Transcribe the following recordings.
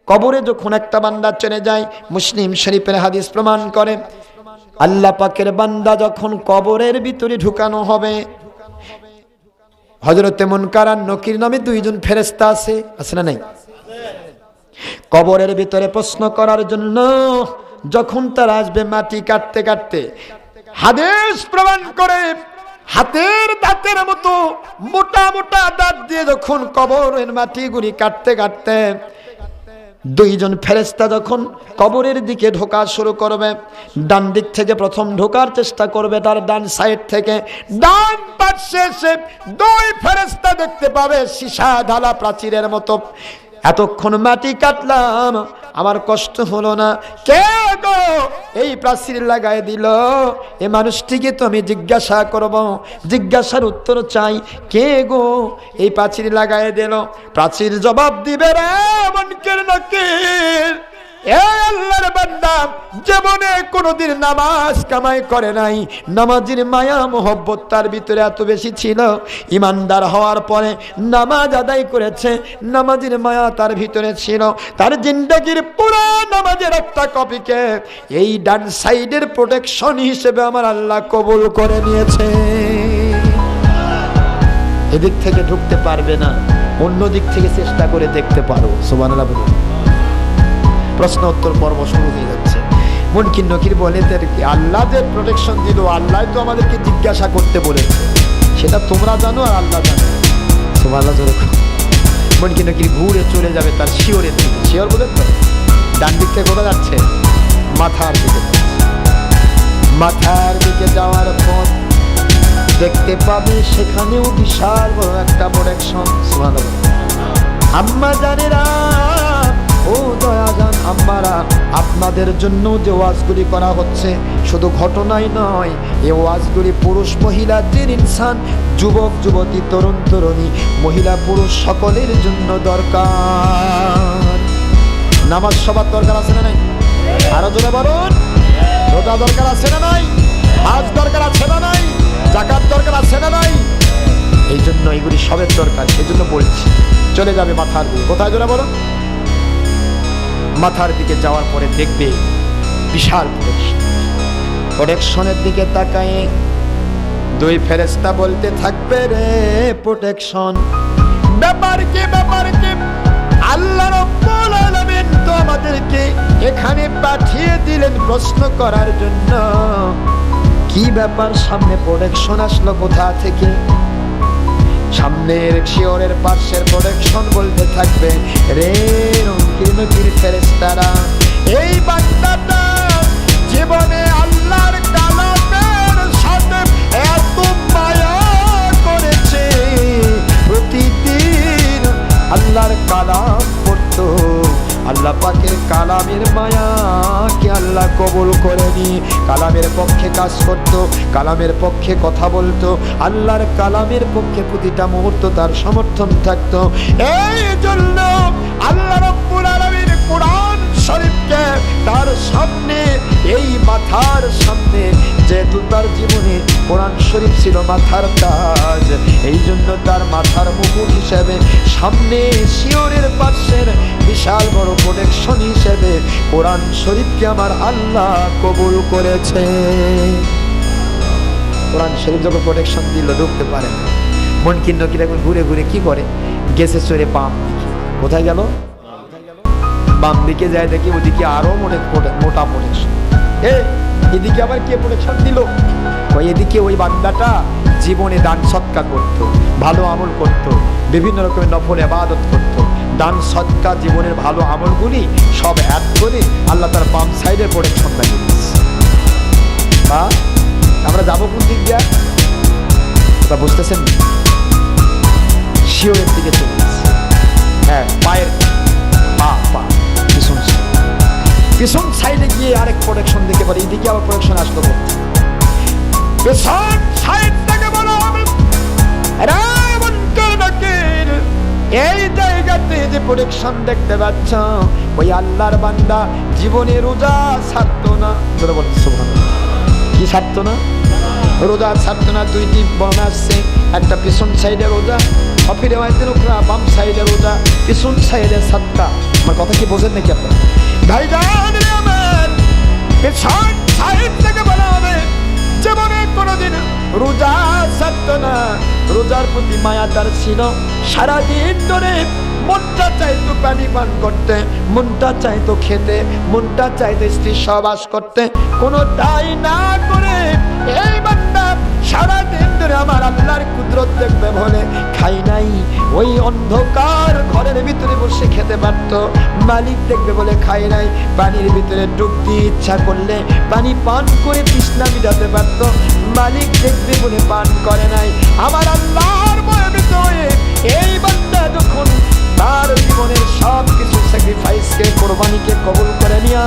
কবরে যখন একটা বান্দা চলে যায়, মুসলিম শরীফের হাদিস প্রমাণ করে আল্লাহ পাকের বান্দা যখন কবরের ভিতরে ঢুকানো হবে, হযরতে মুনকার আর নকির নামে দুইজন ফেরেশতা আছে না নাই? কবরের ভিতরে প্রশ্ন করার জন্য যখন তারা আসবে মাটি কাটতে কাটতে, হাদিস প্রমাণ করে হাতের দাঁতের মতো মোটা মোটা দাঁত দিয়ে যখন কবরের মাটিগুলি কাটতে কাটতে দুইজন ফেরেশতা যখন কবরের দিকে ঢোকা শুরু করবে, ডান দিক থেকে প্রথম ঢোকার চেষ্টা করবে, তার ডান সাইড থেকে ডান পাশে এসে দুই ফেরেশতা দেখতে পাবে সীসা ঢালা প্রাচীরের মতো। এতক্ষণ মাটি কাটলাম, আমার কষ্ট হলো না, কে গো এই প্রাচীর লাগাই দিল? এই মানুষটিকে তো আমি জিজ্ঞাসা করব, জিজ্ঞাসার উত্তর চাই, কে গো এই প্রাচীর লাগাই দিল? প্রাচীর জবাব দিবে, রে মুনকার নাকির, এ আল্লাহর বান্দা জীবনে কোনোদিন নামাজ কামাই করে নাই, নামাজের মায়া মোহব্বত তার ভিতরে এত বেশি ছিল, ইমানদার হওয়ার পরে নামাজ আদায় করেছে, নামাজের মায়া তার ভিতরে ছিল, তার জিন্দেগির পুরো নামাজের একটা কপিকে এই ডান সাইডের প্রোটেকশন হিসেবে আমার আল্লাহ কবুল করে নিয়েছে। এদিক থেকে ঢুকতে পারবে না, অন্য দিক থেকে চেষ্টা করে দেখতে পারো। সুবহানাল্লাহ বলুন। প্রশ্ন উত্তর পর্ব শুরু হয়ে যাচ্ছে। মুনকির নকির বলে, আল্লাহ যে প্রোটেকশন দিল, আল্লাহ তো আমাদেরকে জিজ্ঞাসা করতে বলেছে, সেটা তোমরা জানো আর আল্লাহ জানো। সুবহানাল্লাহ জোরে। মুনকির নকির ঘুরে চলে যাবে তার শিওরের দিকে। শিওর বলেন তো, ডান দিক থেকে কোথায় যাচ্ছে? মাথার দিকে। মাথার দিকে যাওয়ার পর দেখতে পাবে সেখানেও বিশাল বড় একটা প্রোটেকশন। সুবহানাল্লাহ। আম্মা জানেরা, ও দয়াজান আম্মারা, আপনাদের জন্য যে ওয়াজগুলি করা হচ্ছে শুধু ঘটনাই নয়, এই ওয়াজগুলি পুরুষ মহিলা জিন ইনসান, যুবক যুবতী, তরুণ তরুণী, মহিলা পুরুষ সকলের জন্য দরকার। নামাজ সবার দরকার আছে না নাই? আরো জোরে বলুন। রোজা দরকার আছে না নাই? হজ দরকার আছে না নাই? যাকাত দরকার আছে না নাই? এই জন্য এগুলি সবের দরকার, সেই জন্য বলছি। চলে যাবে মাথার দিকে। কোথায় জোরে বলুন? মাথার দিকে যাওয়ার পরে দেখবে বিশাল প্রোটেকশনের দিকে তাকায় দুই ফেরেশতা বলতে থাকবে, রে প্রোটেকশন, ব্যাপার কি ব্যাপার কি? আল্লাহ রাব্বুল আলামিন তো আমাদেরকে এখানে পাঠিয়ে দিলেন প্রশ্ন করার জন্য, কি ব্যাপার? সামনে প্রোটেকশন আসলো কোথা থেকে? সামনের শিওরের পাশের প্রোটেকশন বলতে থাকবে, রে মুনকির নকির ফেরেশতারা, এই বান্দাটা জীবনে আল্লাহর কালামের সাথে এত মায়া করেছে, প্রতিদিন আল্লাহর কালাম পড়তো, আল্লাহ পাকের কালামের মায়াকে আল্লাহ কবুল করেনি, কালামের পক্ষে কাজ করত, কালামের পক্ষে কথা বলতো, আল্লাহর কালামের পক্ষে প্রতিটা মুহূর্ত তার সমর্থন থাকতো। এই জন্য আল্লাহ রাব্বুল আলামিন কোরআন শরীফকে তার সামনে, এই মাথার সামনে, যেহেতু তার জীবনে কোরআন শরীফ ছিল মাথার তাজ, এই জন্য তার মাথার মুকুট হিসেবে সামনে শিওরের পাশের বিশাল বড় প্রোটেকশন হিসেবে কোরআন শরীফকে আমার আল্লাহ কবুল করেছে। কোরআন শরীফ যখন প্রোটেকশন দিল, ঢুকতে পারে না। মুনকির নকির এখন ঘুরে ঘুরে কি করে? গেছে চড়ে বাম দিকে। কোথায় গেল? বাম দিকে যায়, দেখি ওদিকে আরো অনেক মোটা প্রোটেকশন। এদিকে আবার কে প্রোটেকশন দিল? এদিকে ওই বান্দাটা জীবনে দান সৎকা করত, ভালো আমল করত, বিভিন্ন রকমের নফল ইবাদত করত, দান সৎকা জীবনের ভালো আমলগুলি সব অ্যাড করে আল্লাহ তার বাম সাইডে প্রোটেকশন লাগিয়ে দিচ্ছে। আমরা যাবো কোন দিক দিয়ে? তা বুঝতেছেন? শিওরের দিকে চলে যাচ্ছে। হ্যাঁ, পায়ের পা পিছন সাইডে গিয়ে আরেক প্রোটেকশন দিতে পারে। এদিকে আবার প্রোটেকশন আসলো পেছন সাইড থেকে বলো, এই জায়গাতে যে প্রোটেকশন দেখতে পাচ্ছ, ওই আল্লাহর বান্দা জীবনে রোজা ছাড়তো না। সুবহানাল্লাহ। কি ছাড়তো না? রোজা ছাড়তো না। দুইটি বর্ণ আসছে, একটা পিছন সাইডে রোজা, বাম সাইডে রোজা, পিছন সাইডে সাতটা আমার কথা কি বোঝেন নাকি আপনারা? ভাইজান রে আমার, পেছন সাইড থেকে বলা হবে জীবনে কোনোদিন রোজা ছাড়তো না, রোজার প্রতি মায়া তার ছিল, সারাদিন ধরে মনটা চাইতো পানি পান করতে, মনটা চাইতো খেতে, মনটা চাইতো স্ত্রী সহবাস করতে, কোনোটাই না করে এই বান্দা সারাদিন ধরে আমার আল্লাহর কুদরত দেখবে বলে খাই নাই। ওই অন্ধকার ঘরের ভিতরে বসে খেতে পারত, মালিক দেখবে বলে খাই নাই। পানির ভিতরে ডুব দিয়ে ইচ্ছা করলে পানি পান করে তৃষ্ণা মিটাতে পারত, মালিক দেখবে বলে পান করে নাই। আমার আল্লাহর ভয়ভীত হয়ে এই বান্দা যখন তার জীবনের সব কিছু স্যাক্রিফাইসকে, কোরবানিকে কবুল করে নিয়া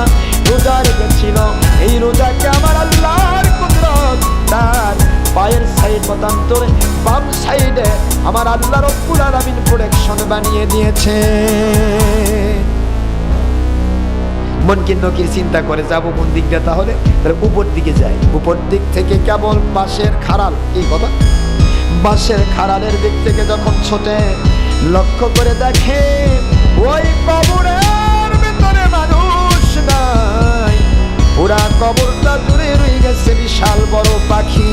রোজা রেখেছিল, এই রোজাকে আমার আল্লাহর কুদরত তার পায়ের সাইড মতান্তরে বাম সাইডে আমার আল্লাহ রব্বুল আলামিন প্রোটেকশন বানিয়ে দিয়েছে। মুনকির নকির চিন্তা করে যাব কোন দিক দিয়ে, তাহলে উপর দিকে যাই। উপর দিক থেকে কেবল বাঁশের খাড়াল, এই কথা, বাঁশের খাড়ালের দিক থেকে যখন ছোটে লক্ষ্য করে দেখে ওই কবরের ভিতরে মানুষ নাই, পুরা কবরটা জুড়ে রয়ে গেছে বিশাল বড় পাখি।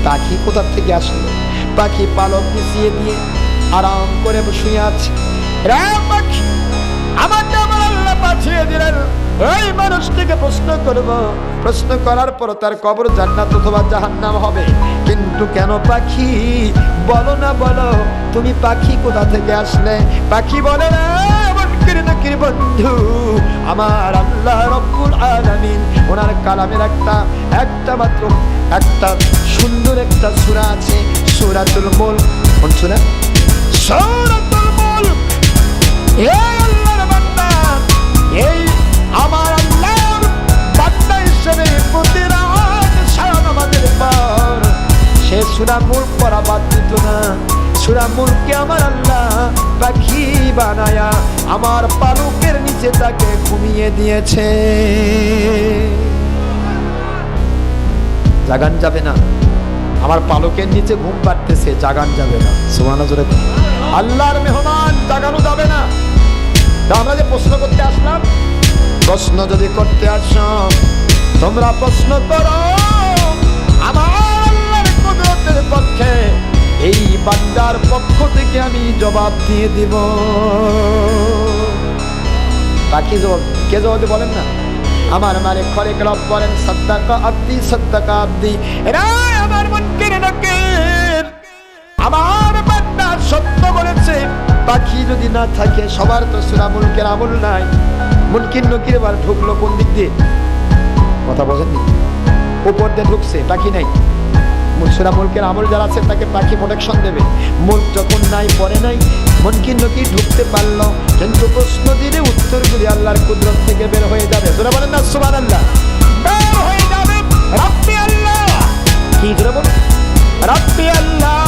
পাখি কোথা থেকে আসলো? পাখি পালক মিশিয়ে দিয়ে আরাম করে শুয়ে আছে। পাখি আমাকে আমার আল্লাহ পাঠিয়ে দিলেন ওই মানুষটিকে প্রশ্ন করব, প্রশ্ন করার পর তার কবর জান্নাত অথবা জাহান্নাম হবে। কিন্তু কেন পাখি? বলো না, বলো তুমি পাখি কোথা থেকে আসলে? পাখি বলে না, নকির বন্ধু, আমার আল্লাহ রব্বুল আলামিন ওনার কালামের একটা মাত্র একটা সুন্দর একটা সূরা আছে, সূরাতুল মুলক। কোন সূরা? সূরাতুল মুলক। এই আল্লাহর বান্দা, এই আমার আল্লাহর বান্দা হিসেবে প্রতি রাত সারা নামাজের পর সে সূরা মুলক পড়া বাদ দিত না। সূরা মুলকে আমার আল্লাহ পাখি বানায়া আমার পালকের নিচে তাকে ঘুমিয়ে দিয়েছে। জাগান যাবে না, আমার পালকের নিচে ঘুম পাড়তেছে, জাগান যাবে না। সুবহানাল্লাহ। আল্লাহর মেহমান, জাগানো যাবে না। আমরা যে প্রশ্ন করতে আসলাম, প্রশ্ন যদি করতে আসো তোমরা প্রশ্ন করো আমার আল্লাহর কুদরতের পক্ষে, এই বান্দার পক্ষ থেকে আমি জবাব দিয়ে দিব। বাকি জবাব কে জবাব বলেন না? আমার মালিক খলিক রব বলেন সাদ্দাকা আব্দি, সাদ্দাকা আব্দি। এরা আমার মুনকির নাকির, আমার বান্দা সত্য বলেছে। পাখি যদি না থাকে, সবার তো সূরা মুলকের আমল নাই। মুনকির নকির এবার ঢুকলো কোন দিক দিয়ে? কথা বোঝেননি? উপর দিয়ে ঢুকছে, পাখি নাই। সূরা মুলকের আমল যারা আছে তাকে পাখি প্রোটেকশন দেবে। মুলক যখন নাই, পরে নাই, মুনকির নকির ঢুকতে পারলো, কিন্তু প্রশ্ন দিলে উত্তরগুলি আল্লাহর কুদরত থেকে বের হয়ে যাবে। জোরে বলেন না সুবহানাল্লাহ। বের হয়ে যাবে। রাব্বি আল্লাহ, কি জোরে বলেন? রাব্বি আল্লাহ,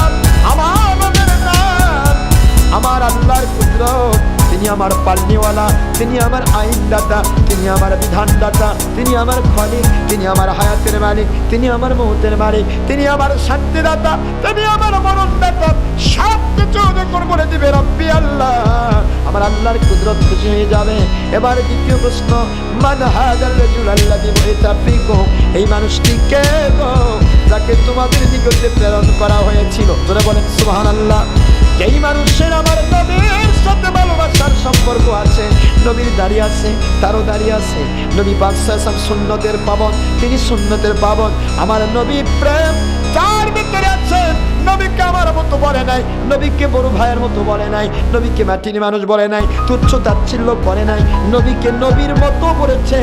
আমার আল্লাহর কুদরত। তিনি আমার পালনিওয়ালা, তিনি আমার আইনদাতা, তিনি আমার বিধানদাতা, তিনি আমার খলিক, তিনি আমার হায়াতের মালিক, তিনি আমার মৌতের মালিক, তিনি আমার শান্তিদাতা, তিনি আমার মরণদাতা। সব কিছু যখন বলে দিবে রাব্বি আল্লাহ, আমার আল্লাহর কুদরত খুশি হয়ে যাবে। এবার দ্বিতীয় প্রশ্ন, মান হাযাল রাজুল আল্লাযী বুইসা ফীকুম, এই মানুষটি কে গো যাকে তোমাদের নিকটে প্রেরণ করা হয়েছিল? জোরে বলেন সুবহানাল্লাহ। যেই মানুষের আমার নবীর সাথে ভালোবাসার সম্পর্ক আছে, নবীর দাঁড়িয়ে আছে, তারও দাঁড়িয়ে আছে। নবী পাক সাল্লাল্লাহু আলাইহি ওয়াসাল্লাম সুন্নতের পাবন, তিনি সুন্নতের পাবন। আমার নবী প্রেম তার ভিতরে আছে। নবীকে আমার মতো বলে নাই, নবীকে বড় ভাইয়ের মতো বলে নাই, নবীকে মাটির মানুষ বলে নাই, তুচ্ছ তাচ্ছিল্য করে নাই, নবীকে নবীর মতো করেছে।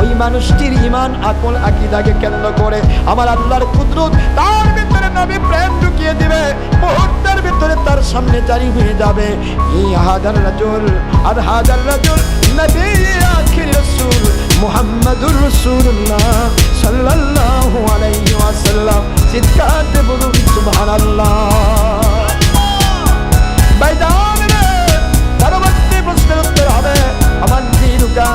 ওই মানুষটির ঈমান, আকল, আকীদাকে কেন্দ্র করে আমার আল্লাহর কুদরত তার ভিতরে নবী প্রেম ঢুকিয়ে দিবে। মুহূর্তের ভিতরে তার সামনে জারি হয়ে যাবে, এই হাদার রাজুল আর হাদার রাজুল নবী আখির রাসূল মুহাম্মাদুর রাসূলুল্লাহ সাল্লাল্লাহু আলাইহি ওয়াসাল্লাম। চিৎকার বলুন সুবহানাল্লাহ। ভাইজান রে, পরবর্তী প্রশ্নের উত্তর হবে আমার দিনুকা,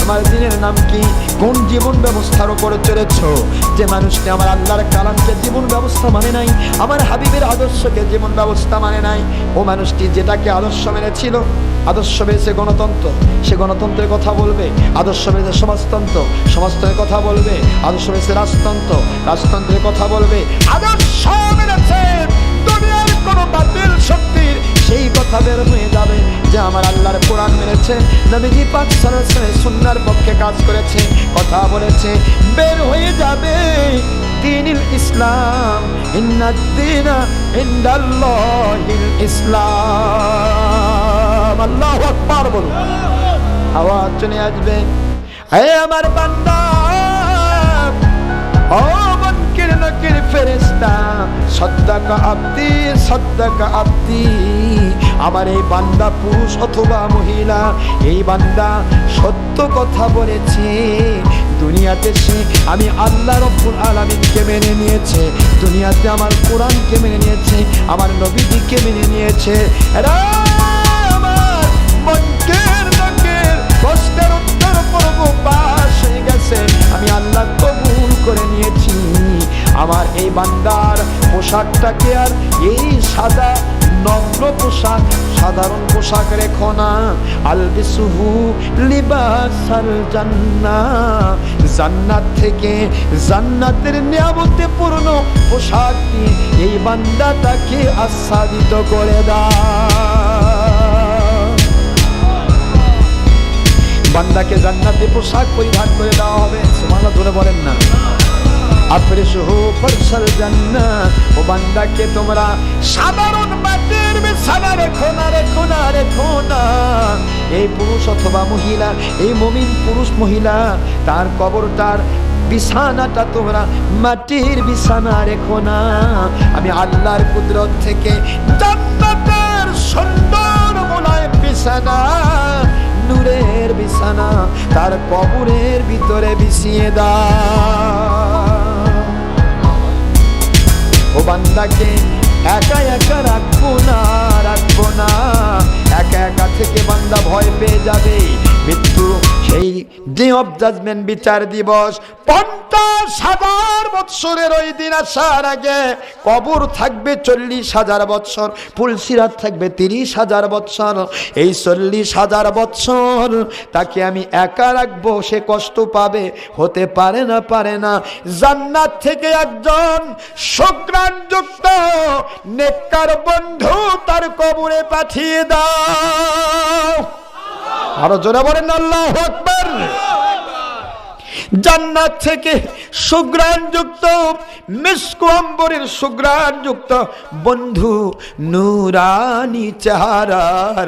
আমার দিনের নাম কি? কোন জীবন ব্যবস্থার উপরে চলেছ? যে মানুষটি আমার আল্লাহর কালামকে জীবন ব্যবস্থা মানে নাই, আমার হাবিবের আদর্শকে জীবন ব্যবস্থা মানে নাই, ও মানুষটি যেটাকে আদর্শ মেনেছিল, আদর্শ মেনেছে গণতন্ত্র, সে গণতন্ত্রের কথা বলবে। আদর্শ মেনেছে সমাজতন্ত্র, সমাজতন্ত্রের কথা বলবে। আদর্শ মেনেছে রাজতন্ত্র, রাজতন্ত্রের কথা বলবে। আদর্শ মেনেছে দুনিয়ার কোনো বাতিল শক্তির, সেই কথা বের হয়ে যাবে যে আমার আল্লাহর কোরআন মেনেছে, নবীজি পাক সাল্লাল্লাহু আলাইহি ওয়াসাল্লাম সুন্নাহর পক্ষে কাজ করেছে, কথা বলেছে, বের হয়ে যাবে দ্বীনুল ইসলাম, ইন্নাদ-দীনা ইনদাল্লাহিল ইসলাম। আল্লাহু আকবার বলুন, আওয়াজ চলে আসবে। হে আমার বান্দা, ও মুনকির নাকির ফেরেশতা, সাদ্দাকা আবদি, সাদ্দাকা আবদি, আমার এই বান্দা পুরুষ অথবা মহিলা, এই বান্দা সত্য কথা বলেছে। দুনিয়াতে সে আমি আল্লাহ রাব্বুল আলামিনকে মেনে নিয়েছে, দুনিয়াতে আমার কোরআনকে মেনে নিয়েছে, আমার নবীজিকে মেনে নিয়েছে। আমার মুনকির নাকির কষ্টের উত্তর পর্ব পাশ হয়ে গেছে, আমি আল্লাহ কবুল করে নিয়েছি। আমার এই বান্দার পোশাকটাকে আর এই সাদা নম্র পোশাক, সাধারণ পোশাক রেখো না। আলবিসুহু লিবাসাল জান্নাহ, জান্নাত থেকে জান্নাতের নিয়ামতে পূর্ণ পোশাক দিয়ে এই বান্দাটাকে আচ্ছাদিত করে দাও। বান্দাকে জান্নাতে পোশাক পরিধান করে দেওয়া হবে। সুবহানাল্লাহ ধরে বলেন না। আফরিশুহু ফারসাল জান্নাহ, ও বান্দাকে তোমরা সাধারণ মাটির বিছানা রেখো না, রেখো না, রেখো না। এই পুরুষ অথবা মহিলা, এই মুমিন পুরুষ মহিলা, তার কবরটার বিছানাটা তোমরা মাটির বিছানা রেখো না। আমি আল্লাহর কুদরত থেকে জান্নাতের সুন্দর মোলায়েম বিছানা, নূরের বিছানা তার কবরের ভিতরে বিছিয়ে দাও। ও বান্দাকে একা একা রাখবো না, রাখবো না। একা একা থেকে বান্দা ভয় পেয়ে যাবে মৃত্যু, সেই ডে অফ জাজমেন্ট, বিচার দিবস। 50,000 বৎসরের ওই দিন আসার আগে কবর থাকবে 40,000 বৎসর, পুলসিরাত থাকবে 30,000 বৎসর। এই 40,000 বৎসর তাকে আমি একা রাখবো, সে কষ্ট পাবে, হতে পারে না, পারে না। জান্নাত থেকে একজন সুঘ্রাণযুক্ত নেককার বন্ধু তার কবরে পাঠিয়ে দাও। আরো জোরে বলেন আল্লাহু আকবার। জান্নাত থেকে সুঘ্রাণযুক্ত মিস্ক আম্বরের সুঘ্রাণযুক্ত বন্ধু, নূরানি চেহারার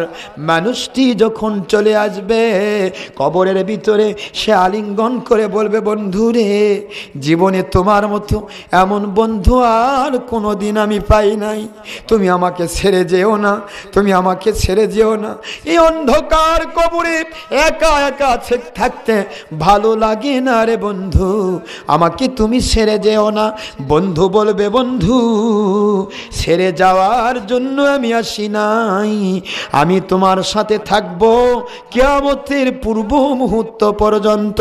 মানুষটি যখন চলে আসবে কবরের ভিতরে, সে আলিঙ্গন করে বলবে, বন্ধু রে, জীবনে তোমার মতো এমন বন্ধু আর কোনোদিন আমি পাই নাই, তুমি আমাকে ছেড়ে যেও না, তুমি আমাকে ছেড়ে যেও না। এই অন্ধকার কবরে একা একা থাকতে ভালো লাগে না রে বন্ধু, আমাকে তুমি ছেড়ে যেও না। বন্ধু বলবে, বন্ধু ছেড়ে যাওয়ার জন্য আমি আসি নাই, আমি তোমার সাথে থাকবো কিয়ামতের পূর্ব মুহূর্ত পর্যন্ত।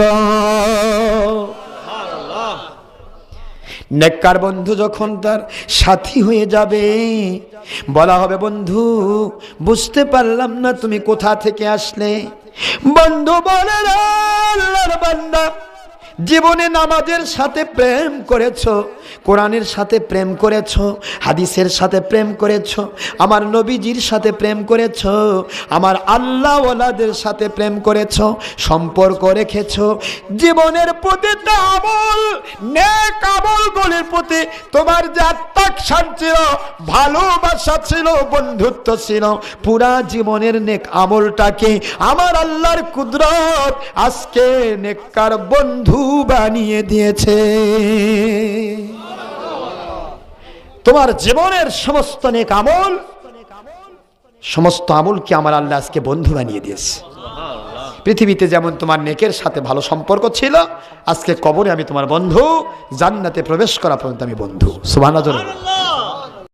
নেককার বন্ধু যখন তার সাথী হয়ে যাবে, বলা হবে, বন্ধু বুঝতে পারলাম না তুমি কোথা থেকে আসলে। বন্ধু বলে, আল্লাহর বান্দা, জীবনে নামাজের সাথে প্রেম করেছো, কোরআনের সাথে প্রেম করেছো, হাদিসের সাথে প্রেম করেছো, আমার নবীজির সাথে প্রেম করেছো, আমার আল্লাহ ওয়ালাদের সাথে প্রেম করেছো, সম্পর্ক রেখেছো। জীবনের প্রতিটা আমল, নেক আমলগুলির প্রতি তোমার যে আত্মাকর্ষণ ছিল, ভালোবাসা ছিল, বন্ধুত্ব ছিল, পুরা জীবনের নেক আমলটাকে আমার আল্লাহর কুদরত আজকে নেককার বন্ধু বানিয়ে দিয়েছে। তোমার জীবনের সমস্ত নেক আমল, সমস্ত আমলকে আমার আল্লাহ আজকে বন্ধু বানিয়ে দিয়েছে। পৃথিবীতে যেমন তোমার নেকের সাথে ভালো সম্পর্ক ছিল, আজকে কবরে আমি তোমার বন্ধু, জান্নাতে প্রবেশ করা পর্যন্ত আমি বন্ধু। সুবহানাল্লাহ।